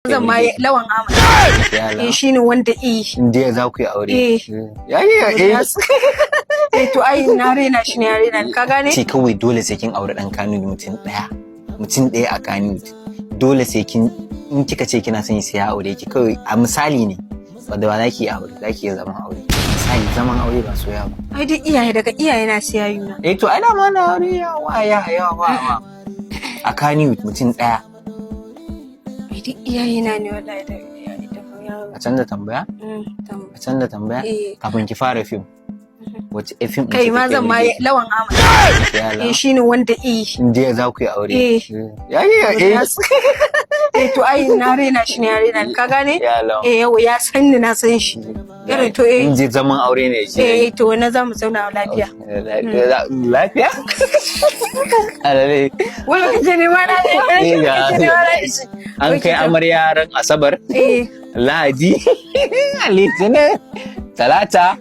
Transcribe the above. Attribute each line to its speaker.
Speaker 1: zan ma lawan Ahmad shi ne wanda
Speaker 2: indiya za ku yi aure
Speaker 1: to ai na rena shi ne ya rena ka gane
Speaker 2: ce kawai dole sai kin aure dan Kano mutum daya a Kano dole sai kin in kika ce kina son sai ya aure ki kawai a misali ne wanda ba za ki yi aure za ki yi zaman aure misali zaman aure ba soya ba
Speaker 1: ai dai iyaye daga iyaye na siya yuna
Speaker 2: to ai da ma na aure yawa a Kano mutum daya
Speaker 1: ai dai iyaye na ne wallahi da
Speaker 2: a canza tambaya a canza tambaya kafin ki fara fim wace fim
Speaker 1: kai ma zan ma lawan Ahmad shi ne wanda
Speaker 2: indiya za ku yi aure
Speaker 1: to ai na rena shi ne ya rena ka gane yau ya san ni na san shi irin to
Speaker 2: in je zaman aure ne shi
Speaker 1: to na za mu zauna lafiya
Speaker 2: lafiya alale
Speaker 1: wani kace ne ma
Speaker 2: an kai amarya ran asabar lahadi litinin talata